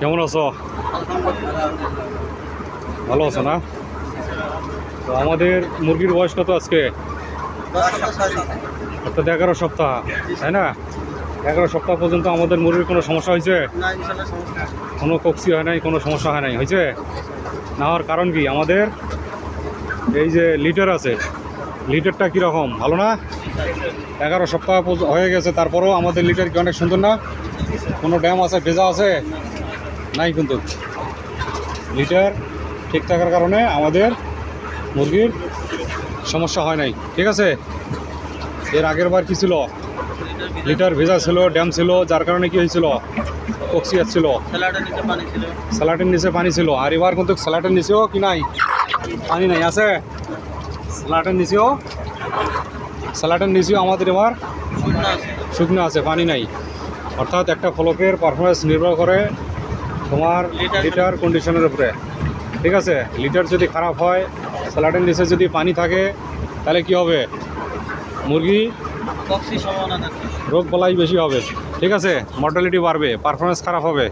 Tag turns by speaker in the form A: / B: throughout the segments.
A: কেমন আছো? ভালো আছো না? তো আমাদের মুরগির বয়স কত আজকে? অর্থাৎ 11 সপ্তাহ, তাই না? 11 সপ্তাহ পর্যন্ত আমাদের মুরগির কোনো সমস্যা হয়েছে? কোনো কক্সি হয় নাই, কোনো সমস্যা হয় নাই, হয়েছে? না হওয়ার কারণ কি? আমাদের এই যে লিটার আছে, লিটারটা কীরকম, ভালো না? 11 সপ্তাহ হয়ে গেছে, তারপরেও আমাদের লিটার কি অনেক সুন্দর না? কোনো ড্যাম আছে, ভেজা আছে? নাই, কিন্তু লিটার ঠিক থাকার কারণে আমাদের মুরগির সমস্যা হয় নাই, ঠিক আছে? এর আগের বার কী ছিল? লিটার ভেজা ছিল, ড্যাম ছিল, যার কারণে কি হয়েছিল? কক্সি আসছিল, স্যালাটের নিচে পানি ছিল। আর এবার কিন্তু স্যালাটের নিচেও কি নাই, পানি নাই, আছে? স্যালাটের নিচেও আমাদের এবার শুকনো আছে, পানি নাই। অর্থাৎ একটা ফলকের পারফরমেন্স নির্ভর করে তোমার লিটার কন্ডিশনের উপরে, ঠিক আছে? লিটার যদি খারাপ হয়, স্যালাটের নিচে যদি পানি থাকে, তাহলে কি হবে? মুরগি রোগ বালাই বেশি হবে, ঠিক আছে? মর্টালিটি বাড়বে, পারফরমেন্স খারাপ হবে।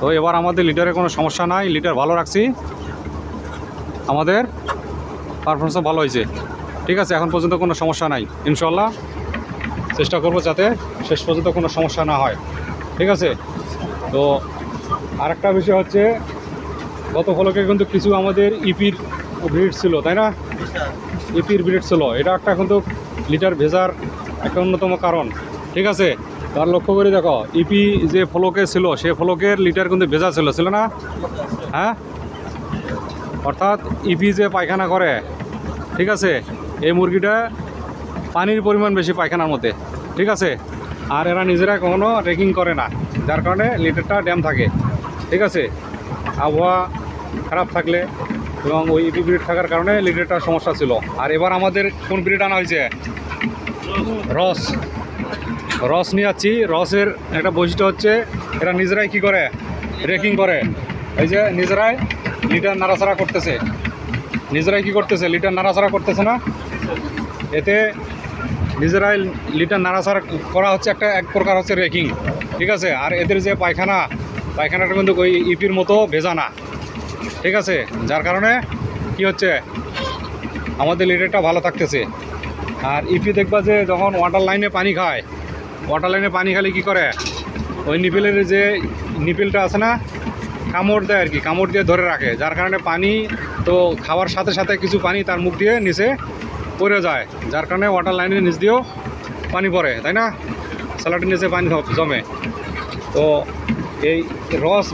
A: তো এবার আমাদের লিটারে কোনো সমস্যা নাই, লিটার ভালো রাখছি, আমাদের পারফরমেন্সও ভালো হয়েছে, ঠিক আছে? এখন পর্যন্ত কোনো সমস্যা নাই, ইনশাল্লাহ চেষ্টা করব যাতে শেষ পর্যন্ত কোনো সমস্যা না হয়, ঠিক আছে? তো আরেকটা বিষয় হচ্ছে, গত ফলকে কিন্তু কিছু আমাদের ইপির ব্রিড ছিল, তাই না? ইপির ব্রিড ছিল, এটা একটা কিন্তু লিটার ভেজার একটা অন্যতম কারণ, ঠিক আছে? তার লক্ষ্য করে দেখো, ইপি যে ফলকে ছিল, সে ফলকের লিটার কিন্তু ভেজা ছিল না? হ্যাঁ, অর্থাৎ ইপি যে পায়খানা করে, ঠিক আছে, এই মুরগিটা পানির পরিমাণ বেশি পায়খানার মধ্যে, ঠিক আছে? আর এরা নিজেরা কখনো রেকিং করে না, যার কারণে লিটারটা ড্যাম থাকে, ঠিক আছে? আবহাওয়া খারাপ থাকলে এবং ওই ইপি ব্রিড থাকার কারণে লিটারটার সমস্যা ছিল। আর এবার আমাদের কোন ব্রিড আনা হয়েছে? রস নিয়ে যাচ্ছি। রসের একটা বৈশিষ্ট্য হচ্ছে, এরা নিজেরাই কি করে, রেকিং করে। এই যে নিজেরাই লিটার নাড়াচাড়া করতেছে, লিটার নাড়াচাড়া করতেছে না? এতে নিজেরাই লিটার নাড়াচাড়া করা হচ্ছে, এক প্রকার হচ্ছে রেকিং, ঠিক আছে? আর এদের যে পায়খানাটা কিন্তু ওই ইপির মতো ভেজা না, ঠিক আছে? যার কারণে কি হচ্ছে, আমাদের লিটারটা ভালো থাকতেছে। আর ইপি দেখবা যে যখন ওয়াটার লাইনে পানি খালে কি করে, ওই নিপেলের যে নিপেলটা আছে না, কামড় দেয় আর কি, কামড় দিয়ে ধরে রাখে, যার কারণে পানি তো খাওয়ার সাথে সাথে কিছু পানি তার মুখ দিয়ে নিচে পড়ে যায়, যার কারণে ওয়াটার লাইনের নিচ দিয়েও পানি পড়ে, তাই না? স্যালাডের নিচে পানি জমে। তো এই রস